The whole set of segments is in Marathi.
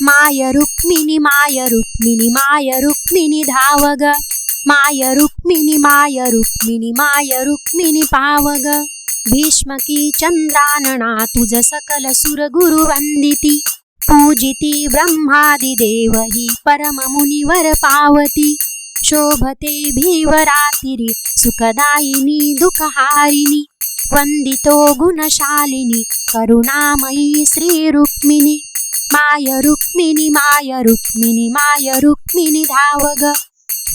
माय रुक्मिणी माय रुक्मिणी माय रुक्मिणी धाव ग, माय रुक्मिणी माय रुक्मिणी माय रुक्मिणी पाव ग. भीष्मकी चंद्रानना तुझ सकल सुरगुरु वंदिती, पूजिती ब्रह्मादि देव ही परम मुनिवर पावती. शोभते भीवरातिरी सुखदायिनी दुःखहारिणी, वंदितो गुणशालिनी करुणामयी श्री रुक्मिणी. माय रुक्मिणी माय रुक्मिणी माय रुक्मिणी धाव ग,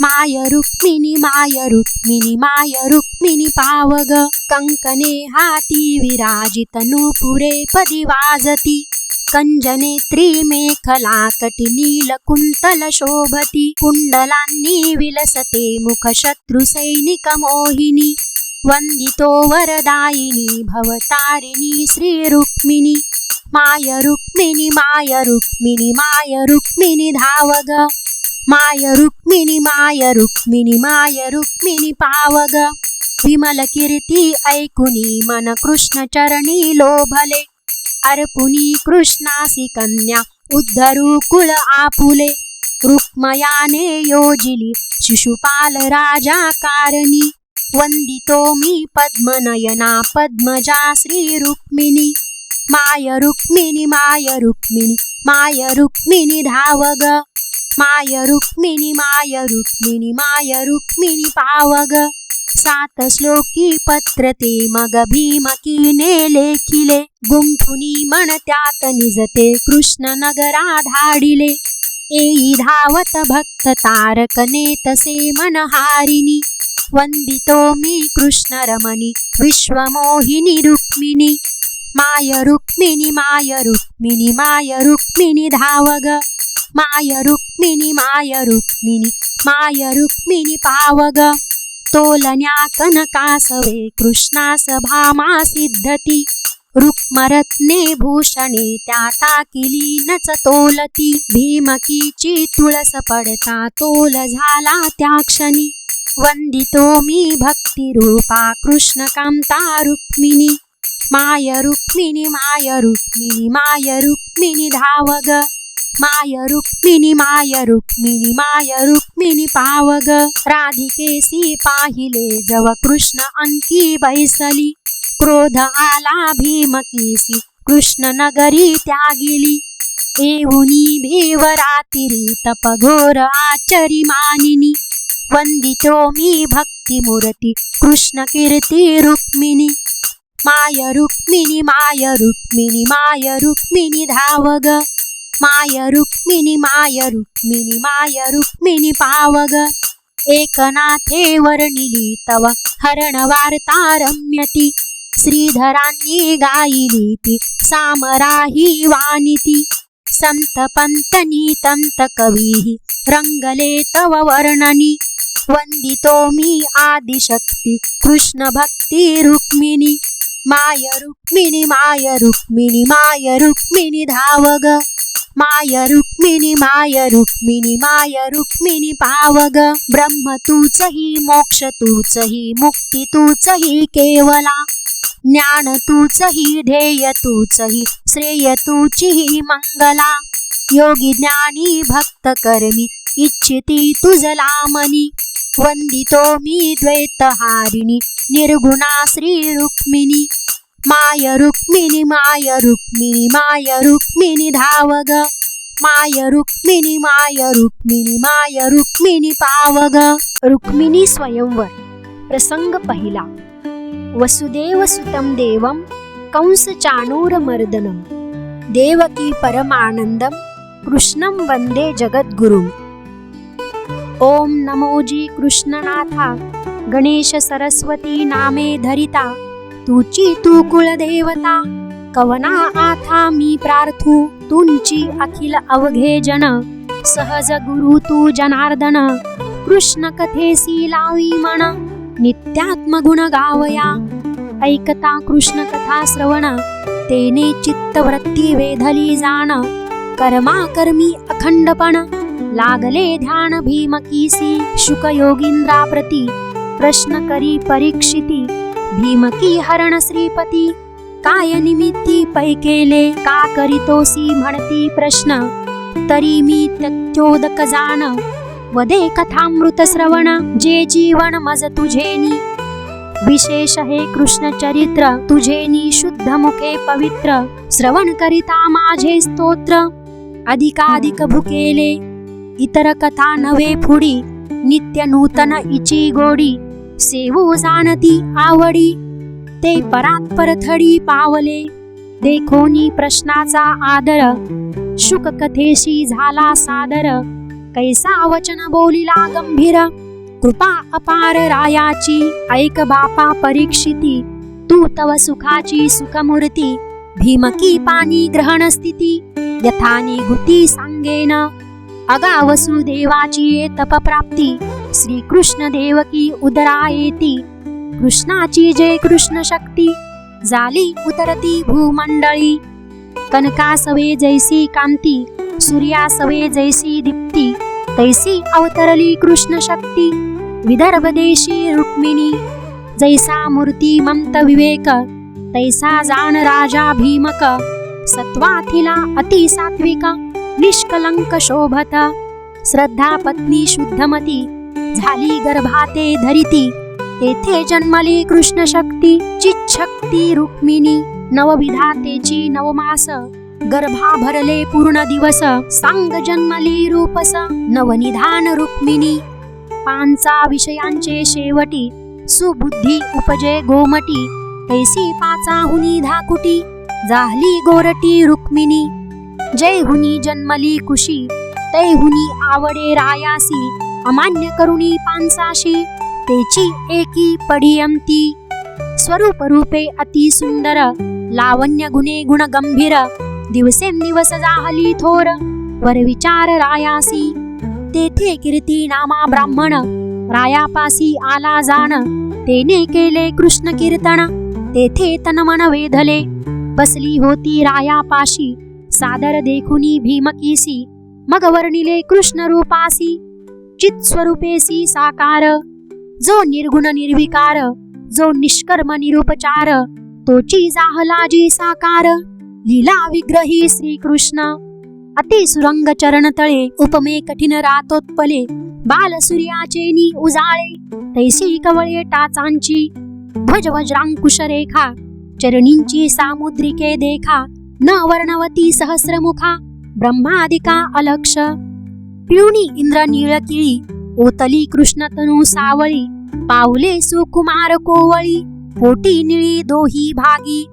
माय रुक्मिणी माय रुक्मिणी माय रुक्मिणी पाव ग. कंकणे हाती विराजित नूपुरे पदी वाजती, कंजनेत्री मेखला कटी नील कुंतल शोभती. कुंडलांनी विलसते मुख शत्रु सैनिक मोहिनी, वंदितो वरदायिनी भवतारिणी श्री रुक्मिणी. माय रुक्मिणी माय रुक्मिणी माय रुक्मिणी धाव ग, माय रुक्मिणी माय रुक्मिणी माय रुक्मिणी पाव ग. विमल कीर्ती ऐकुनी मन कृष्ण चरणी लोभले, अर्पुनी कृष्णासी कन्या उद्धरू कुळ आपुले. रुक्मयाने योजिली शिशुपाल राजा कारणी, वंदितो मी पद्मनयना पद्मजा श्री रुक्मिणी. माय रुक्मिणी माय रुक्मिणी माय रुक्मिणी धाव ग, माय रुक्मिणी माय रुक्मिणी माय रुक्मिणी पाव ग. 7 श्लोकी पत्र ते मग भीमकीने लेखिले, गुंफुनी मन त्यात निजते कृष्ण नगरा धाडिले. येई धावत भक्त तारकने तसे मनहारिणी, वंदितो मी कृष्ण रमणी विश्वमोहिनी रुक्मिणी. माय रुक्मिणी माय रुक्मिणी माय रुक्मिणी धाव ग, माय रुक्मिणी माय रुक्मिणी माय रुक्मिणी पाव ग. तोलन्या कनकासवे कृष्णास भामा सिद्धती, रुक्मरत्ने भूषणे त्या टाकिली नच तोलती. भीमकीची तुळस पडता तोल झाला त्या क्षणी, वंदितो मी भक्तिरूपा कृष्ण कांता रुक्मिणी. माय रुक्मिणी माय रुक्मिणी माय रुक्मिणी धाव ग, माय रुक्मिणी माय रुक्मिणी माय रुक्मिणी पाव ग. राधिकेसी पाहिले जव कृष्ण अंकी बैसली, क्रोध आला भीमकीसी कृष्ण नगरी त्यागिली. येऊनी भीवरातिरी तपघोर आचरी मानिनी, वंदितो मी भक्तिमूर्ती कृष्ण कीर्ती रुक्मिणी. माय रुक्मिणी माय रुक्मिणी माय रुक्मिणी धाव ग, माय रुक्मिणी माय रुक्मिणी माय रुक्मिणी पाव ग. एकनाथे वर्णिली तव हरण वार्ता रम्यती, श्रीधरांनी गायिली ती सामराही वानिती. संत पंत नितंत कवी रंगले तव वर्णनी, वंदितो मी आदिशक्ती कृष्ण भक्ती रुक्मिणी. माय रुक्मिणी माय रुक्मिणी माय रुक्मिणी धाव ग, माय रुक्मिणी माय रुक्मिणी माय रुक्मिणी पाव ग. ब्रह्म तूच ही मोक्ष तूच ही मुक्ती तूच ही केवला, ज्ञान तूच ही ध्येय तूच ही श्रेय तुची ही मंगला. योगी ज्ञानी भक्त कर्मी इच्छिती तुझला मनी, वंदितो मी द्वैतहारिणी निर्गुणा श्री रुक्मिणी. माय रुक्मिणी माय रुक्मिणी माय रुक्मिणी धाव ग, माय रुक्मिणी माय रुक्मिणी माय रुक्मिणी पाव ग. रुक्मिणी स्वयंवर प्रसंग पहिला. वसुदेव सुतं देवं कंस चाणूरमर्दनं, देवकी परमानंदं कृष्णं वंदे जगद्गुरुं. ओम नमोजी कृष्णनाथा, गणेश सरस्वती नामे धरिता, तुची तू कुलदेवता. कवना आथा मी प्रार्थू तुंची अखिल अवघे जन, सहज गुरु तू जनार्दन, कृष्ण कथेसी लावी मन. नित्यात्म गुण गावया ऐकता कृष्ण कथा श्रवण, तेने चित्तवृत्ती वेधली जाण. कर्मा कर्मी अखंडपण लागले ध्यान भीमकीसी, शुक योगींद्रा प्रती प्रश्न करी परीक्षिती. भीमकी हरण श्रीपती, काय निमित्ती पै केले का करीतोसी म्हणती प्रश्न. तरी मी त्यक्त्योदक जाण, वदे कथामृत श्रवण, जे जीवन मज तुझेनी. विशेष हे कृष्ण चरित्र, तुझेनी शुद्ध मुखे पवित्र. श्रवण करिता माझे स्तोत्र, अधिकाधिक भुकेले. इतर कथा नव्हे फुडी, नित्य नूतन इची गोडी. सेवू जाणती आवडी, ते परात्पर थडी पावले. देखोनी प्रश्नाचा आदर, शुक कथेशी झाला सादर. कैसा वचन बोलिला गंभीर, कृपा अपार रायाची. ऐक बापा परीक्षिती, तू तव सुखाची सुखमूर्ती. भीमकी पाणी ग्रहण स्थिती, यथानी गुती सांगेन. अगा वसुदेवाची तपप्राप्ती, श्रीकृष्ण देवकी उदरा येती. कृष्णाची जय कृष्ण शक्ती, झाली उतरती भूमंडळी. कनकासवे जैसी कांती, सूर्यासवे जैसी दीप्ती. तैसी अवतरली कृष्ण शक्ती, विदर्भ देशी रुक्मिणी. जैसा मूर्ती ममत विवेक, तैसा जाण राजा भीमक. सत्वाथिला अति सात्विक, निष्कलंक शोभत. श्रद्धा पत्नी शुद्धमती, झाली गर्भाते धरिती. तेथे जन्मली कृष्ण शक्ती, चिच्छक्ती रुक्मिणी. नवविधातेची नवमास, गर्भा भरले पूर्ण दिवस. सांग जन्मली रूपस, नवनिधान रुक्मिणी. पांचा विषयांचे शेवटी, सुबुद्धी उपजे गोमटी. तैसी पाचाहुनी धाकुटी, झाली गोरटी रुक्मिणी. जय हुनी जन्मली कुशी, तैहुनी आवडे रायासी. अमान्य करुणी पांचाशी, तेची एकी पडियंती. स्वरूप रूपे अति सुंदर, लावण्य गुणे गुण गंभीर. दिवसेंदिवस जाहली थोर, वर विचार रायासी. तेथे कीर्ती नामा ब्राह्मण, रायापासी आला जाण. तेने केले कृष्ण कीर्तन, तेथे तन मन वेधले. बसली होती रायापाशी, सादर देखुनी भीमकीसी. मग वर्णिले कृष्ण रूपासी, चित स्वरूपेसी साकार. जो निर्गुण निर्विकार, जो निष्कर्म निरुपचार. तोची जाहला जी साकार, लीला विग्रही श्रीकृष्ण. अति सुरंग चरण तळे, उपमे कठीण रातोत्पले. बाल सूर्याचे उजाळे, तैसी कवळे टाचांची. ध्वज वज्रांकुश रेखा, चरणींची सामुद्रिके देखा. न वर्णवती सहस्रमुखा, ब्रह्मादिका अलक्ष. पिळुनी इंद्र नीळकिळी, ओतली कृष्ण तनु सावळी. पावले सुकुमार कोवळी, पोटी निळी दोही भागी.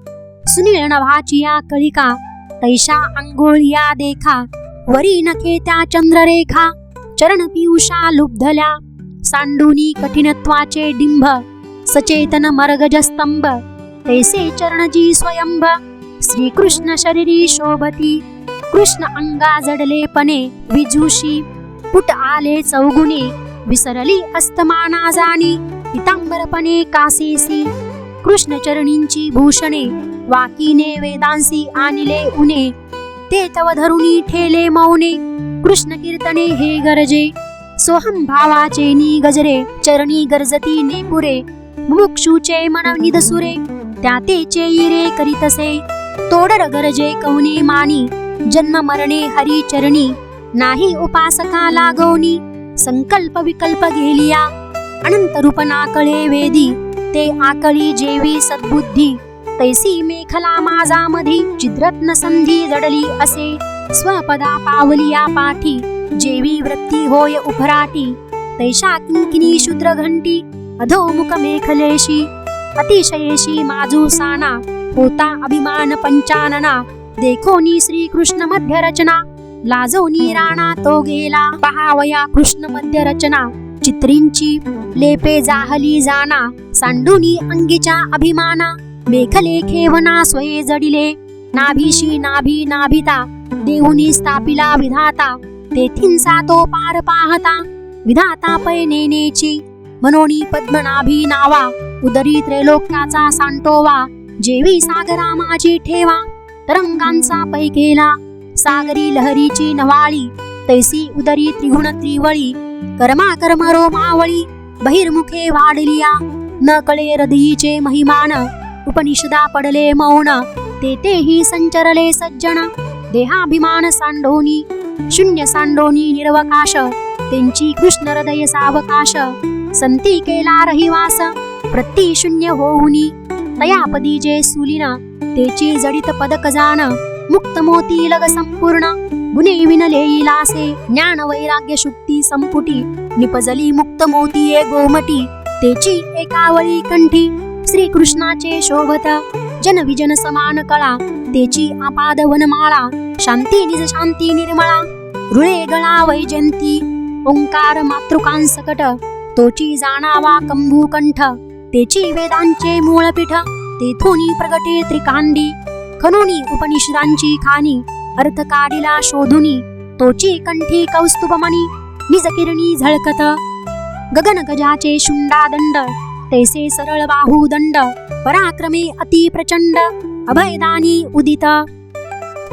सुनीळ नभाचिया कळिका, तैशा अंघोळिया देखा. वरी नखे त्या चंद्ररेखा, चरण पियुषा लुब्धल्या. सांडूनी कठीणत्वाचे डिंभ, सचेतन मरगज स्तंभ. तैसे चरणजी स्वयंभ, श्रीकृष्ण शरीरी शोभती. कृष्ण अंगा जडलेपणे, विजूषी पुट आले चौगुणे. विसरली अस्तमाना जाणी, पितांबरपणे कासेसी. कृष्ण चरणींची भूषणे, वाकीने वेदांसी आणिले उने. ते तव धरुणी ठेले मौने, कृष्ण कीर्तने हे गरजे. सोहम भावाचे नी गजरे, चरणी गरजती नेपुरे. मुमुक्षुचे मन निदसुरे, त्या तेचे इरे करीतसे. तोडर गरजे कौने मानी, जन्म मरणे हरी चरणी. नाही उपासका लागोनी, संकल्प विकल्प गेलिया. अनंत रूप नाकळे वेदी, ते आकळी जेवी सद्बुद्धी. तैसी मेखला माझा मधी, चिद्रत्न संधी जडली असे. स्वपदा पावलिया पाठी, जेवी वृत्ती होय उभराटी. तैशा किंकिनी शूद्र घंटी, अधोमुख मेखलेशी. अतिशयेशी माजूसाना, होता अभिमान पंचानना. देखोनी श्रीकृष्ण मध्य रचना, लाजोनी राणा तो गेला. पहावया कृष्ण मध्य रचना, चित्रींची लेपे जाहली जाना. सांडूनी अंगीच्या अभिमाना, मेखले खेवना स्वये जडिले. नाभीशी नाभी नाभिता, देहुनी स्थापिला विधाता. तेथिंसा तो पार पाहता, विधाता पै नेनेची. मनोनी पद्मनाभी नावा, उदरी त्रैलोक्याचा सांटोवा. जेवी सागरा माझी ठेवा, तरंगांचा पै केला. सागरी लहरीची नवाळी, तैसी उदरी त्रिगुण त्रिवळी. कर्मा कर्म रोमावळी, बहिर्मुखे वाढलिया. न कळे हृदयीचे महिमान, उपनिषदा पडले मौन. तेथेही संचरले सज्जन, देहाभिमान सांडोनी. शून्य सांडोनी निर्वकाश त्यांची कृष्ण हृदय सावकाश संती केला रहिवास प्रति शून्य होऊनी तयापदी जे सुलिना तेची जडित पदक जाण मुक्त मोती लग संपूर्ण गुणे विनले इलासे ज्ञान वैराग्य शुक्ती संपुटी निपजली मुक्त मोती ए गोमटी तेची एकावळी कंठी श्री कृष्णाचे शोभत जन विजन समान कळा तेची आपाद वनमाळा शांती निज शांती निर्मळा रुळे गळा वैजंती ओंकार मातृकांसकट तोची जाणावा कंभूकंठ तेची वेदांचे मूळपीठ तेथोनी प्रगटे त्रिकांडी खनोनी उपनिषदांची खाणी अर्थ काढिला शोधुनी तोची कंठी कौस्तुभमणी निज किरणी झळकत गगन गजाचे शुंडादंड तैसे सरळ बाहुदंड पराक्रमे अति प्रचंड अभयदानी उदित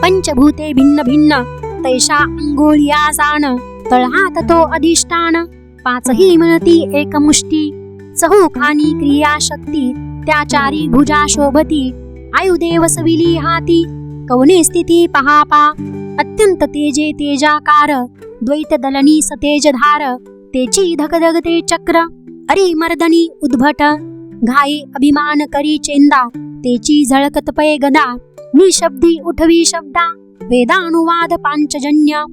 पंचभूते भिन्न भिन्न तैशा अंगोळ्या जाण तळहात तो अधिष्ठान पाचही मिळती एकमुष्टी चहूखानी क्रिया शक्ती त्याचारी भुजा शोभती आयुदेव सविली हाती कवने स्थिती पहापा अत्यंत तेजे तेजाकार द्वैत दलनी सतेज धार तेची धगधगते चक्र अरिमर्दनी उद्भट घाई अभिमान करी चेंदा तेची झळकत पै गदा निशब्दी उठवी शब्दा वेदानुवाद पांचजन्य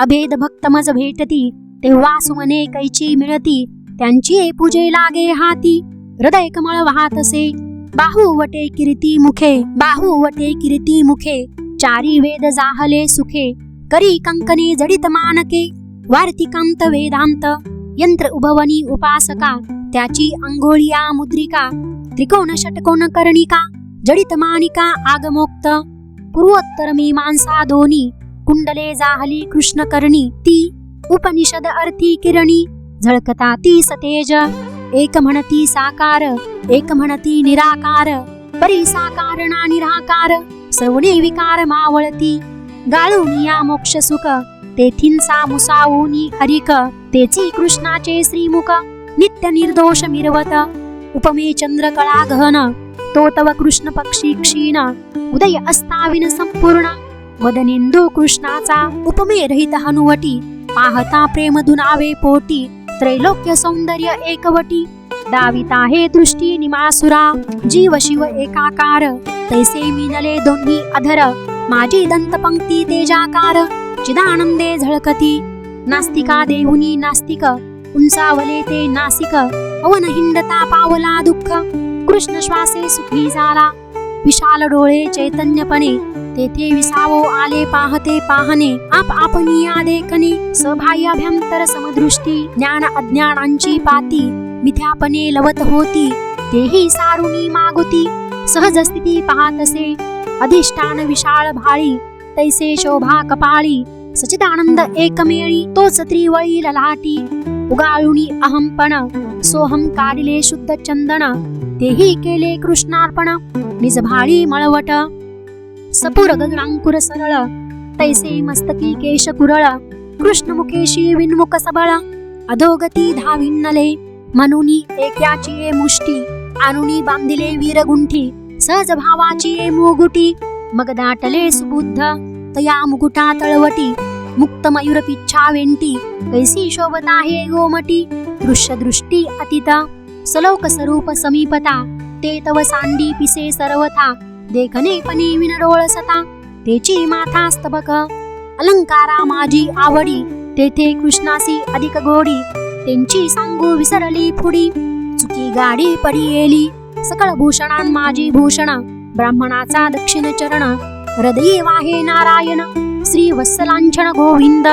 अभेद भक्त मज भेटती तेव्हा सुमने कैची मिळती त्यांची पूजे लागे हाती हृदय कमळ वाहतसे बाहुवटे कीर्ती मुखे चारी वेद जाहले सुखे करी कंकणे जडित मानके वार्तिकांत वेदांत यंत्र उभवनी उपासका त्याची अंघोळिया मुद्रिका त्रिकोण षटकोण कर्णिका जडित मानिका आगमोक्त पूर्वोत्तर मीमांसा दोनी कुंडले जाहली कृष्ण कर्णी ती उपनिषद अर्थी किरणी झळकता ती सतेज एक म्हणती साकार एक म्हणती निराकार परी साकारना निराकार सर्वणे विकार मावळती गाळूनिया मोक्ष सुख तेथींसा मुसावूनी हरिक तेची कृष्णाचे श्रीमुख नित्य निर्दोष मिरवत उपमे चंद्र कळा गहन तो तव कृष्ण पक्षी क्षीण उदय अस्ताविन संपूर्ण वदनेंदू कृष्णाचा उपमे रहित हनुवटी पाहता प्रेम दुनावे पोटी त्रैलोक्य सौंदर्य एकवटी दाविता हे दृष्टी निमासुरा जीव शिव एकाकार तैसे मिनले दोन्ही अधर माझी दंत पंक्ती तेजाकार चिदानंदे झळकती नास्तिका देहुनी नास्तिक उंचावले ते नासिक अवन हिंडता पावला दुःख कृष्ण श्वासे सुखी झाला विशाल डोळे चैतन्यपणे तेथे विसावो आले पाहते पाहणे आप आपनिया देखणे सभाय अभ्यंतर समदृष्टी ज्ञान अज्ञानांची पाती मिथ्यापणे लवत होती तेही सारुणी मागुती सहज स्थिती पाहतसे अधिष्ठान विशाळ भाळी तैसे शोभा कपाळी सचिदानंद एकमेळी तोच त्रिवळी ललाटी उगाळुनी अहंपण सोहम काढिले शुद्ध चंदन तेही केले कृष्णार्पण निज भाळी मळवट सपुर गगनांकुर सरळ तैसे मस्तकी केश कुरळ कृष्ण मुखेशी विन्मुख सबळ अधोगती धाविन्नले मनुनी एक्याची मुष्टी आणुनी बांधिले वीरगुंठी सहज भावाची मुगुटी मग दाटले सुबुद्ध तया मुकुटा तळवटी मुक्त मयूर पिच्छा वेंटी कैसी शोभता हे गोमटी दृश्य दृष्टी अतिता सलोक स्वरूप समीपता ते तव सांडी पिसे सर्वथा देखणे पणे विनडोळसता तेची माथा स्तबक अलंकारा माझी आवडी तेथे कृष्णासी अधिक गोडी त्यांची सांगू विसरली फुडी चुकी गाडी पडी येली सकळ भूषणां माझी भूषण ब्राह्मणाचा दक्षिण चरण हृदये वाहे नारायण श्री वत्सलांछन गोविंद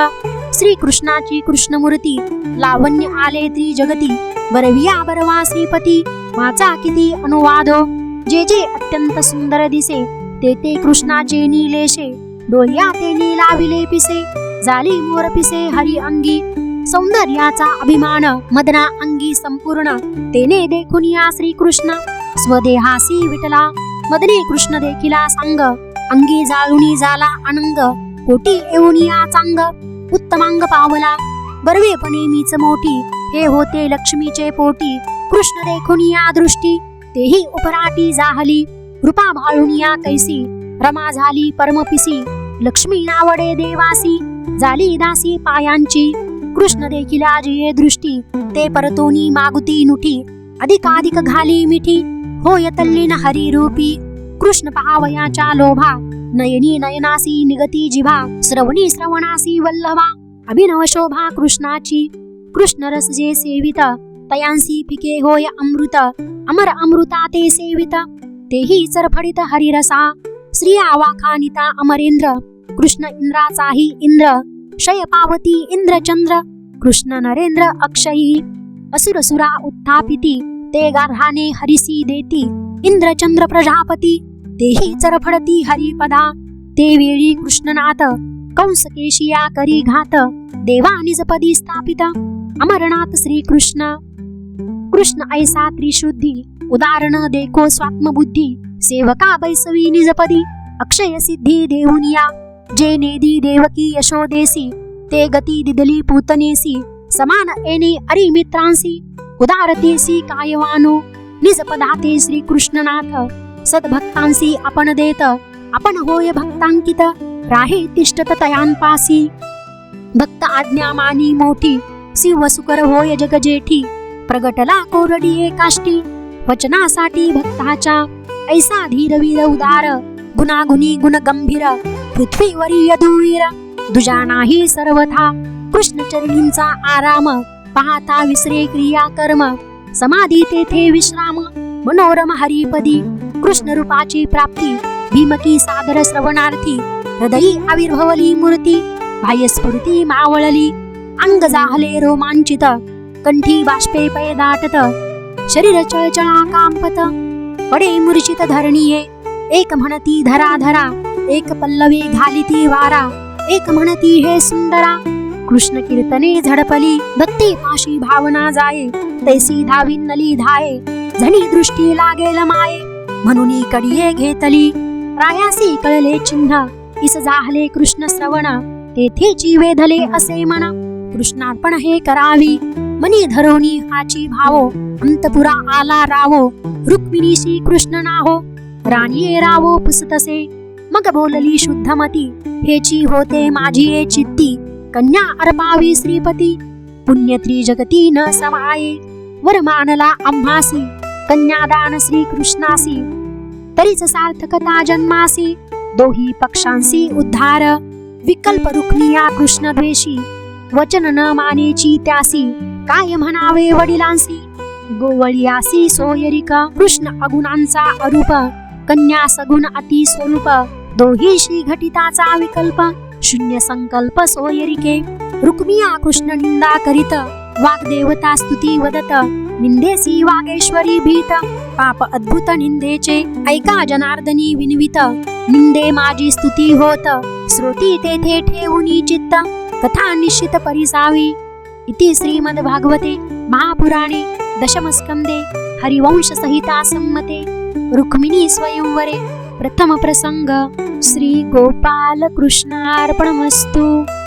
श्री कृष्णाची कृष्णमूर्ती लावण्य आले त्रिजगती बरविया बरवा श्रीपती वाचा किती अनुवादो जे जे अत्यंत सुंदर दिसे ते कृष्णाचे नीलेशे डोळ्या ते नीलाविले पिसे झाली मोर पिसे हरी अंगी सौंदर्याचा अभिमान मदना अंगी संपूर्ण तेने देखून या श्री कृष्ण स्वदेहासी विटला मदने कृष्ण देखिला सांग अंगी जाळुनी झाला अनंग कोटी येऊनिया चांग उत्तमांग पावला बर्वेपणे मीच मोठी हे होते लक्ष्मीचे पोटी कृष्ण देखुनिया दृष्टी तेही उपराटी जाहली कृपा भाळुनिया कैसी रमा झाली परमपिसी लक्ष्मी नावडे देवासी झाली दासी पायांची. कृष्ण देखील आजिये दृष्टी, ते परतोनी मागुती नुठी. अधिकाधिक घाली मिठी, होय तल्लीन हरिरूपी. कृष्ण पाहावयाच्या लोभा, नयनी नयनासी निगती जिभा. श्रवणी श्रवणासी वल्लभा, अभिनव शोभा कृष्णाची. कृष्ण रस जे सेवित, तयांसी फिके होय अमृत. अमर अमृता ते सेवित, तेही चरफडित हरिरसा. श्रिया वाखानिता अमरेंद्र, कृष्ण इंद्राचाही इंद्र. शय पावती इंद्रचंद्र, कृष्ण नरेंद्र अक्षयी. असुरसुरा उत्थापिती, ते गार्हाने हरिसी देती. इंद्रचंद्र प्रजापती, तेही चरफडती हरिपदा. ते वेळी कृष्णनाथ, कंस केशिया करी घात. देवा निजपदी स्थापित, अमरनाथ श्री कृष्ण. कृष्ण ऐसा त्रिशुद्धी, उदाहरण देखो स्वात्मबुद्धी. सेवका बैसवी निजपदी, अक्षय सिद्धी देऊनिया. जे नेदी देवकी यशोदेसी, ते गती दिदली पूतनेसी. समान येणे अरिमित्रांसी, उदारतेसी कायवानो. निजपदाते श्री कृष्णनाथ, सद्भक्तांसी आपण देत. आपण होय भक्तांकित, राहे तिष्ठत तयांपासी. भक्त आज्ञा मानी मोठी, शिव सुकर होय जगजेठी. प्रगटला कोरडी एकाष्टी, वचनासाठी भक्ताच्या. ऐसा धीरवीर उदार, गुणागुणी गुण गंभीर. पृथ्वीवरी यदुवीर, दुजा नाही सर्वथा. कृष्ण चरणींचा आराम, पाहता विसरे क्रिया कर्म. समाधी तेथे विश्राम, मनोरम हरिपदी. कृष्ण रूपाची प्राप्ती, भीमकी सादर श्रवणार्थी. हृदयी आविर्भवली मूर्ती, बाह्यस्फूर्ती मावळली. अंग जाहले रोमांचित, कंठी बाष्पे पै दाटत. शरीर चळचळा कांपत, पडे मूर्छित धरणीये. एक म्हणती धरा धरा, एक पल्लवी घालिती वारा. एक म्हणती हे सुंदरा, कृष्ण कीर्तने झडपली. भक्ती पाशी भावना जाये, तैसी धाविन्नली धाये. झणी दृष्टी लागेल माये, म्हणून कडिये घेतली. रायासी कळले चिन्ह, इस जाहले कृष्ण श्रवण. तेथेची वेधले असे म्हणा, कृष्णार्पण हे करावी. मनी धरोनी हाची भावो, अंतपुरा आला रावो. रुक्मिणीशी कृष्ण नाहो, राणीये रावो पुसतसे. मग बोलली शुद्धमती, हेची होते माझी चित्ती. कन्या अर्पावी श्रीपती, पुण्यत्री जगती न समाये. वर मानला आम्हासी, कन्यादान श्री कृष्णासी. तरीच सार्थकता जन्मासी, दोही पक्षांसी उद्धार. विकल्प रुक्मिया कृष्ण द्वेषी, वचन न मानेची त्यासी. काय म्हणावे वडिलांसी, गोवळियासी सोयरिका. कृष्ण अगुणांचा अरूप, कन्या सगुण अति स्वरूप. दोहीशी घटिताचा विकल्प, शून्य संकल्प सोयरिके. रुक्मिया कृष्ण निंदा करीत, वाग्देवता स्तुती वदत. निंदेसी वागेश्वरी भीत, पाप अद्भुत निंदेचे. ऐका जनार्दनी विनवित, निंदे माझी स्तुती होत. श्रोती तेथे ठेवूनी चित्त, कथा निश्चित परिसावी. इति श्रीमद्भागवते महापुराणे दशमस्कंदे हरिवंश संहिता सम्मते रुक्मिणी स्वयंवरे प्रथम प्रसंग. श्री गोपाल कृष्णार्पणमस्तु.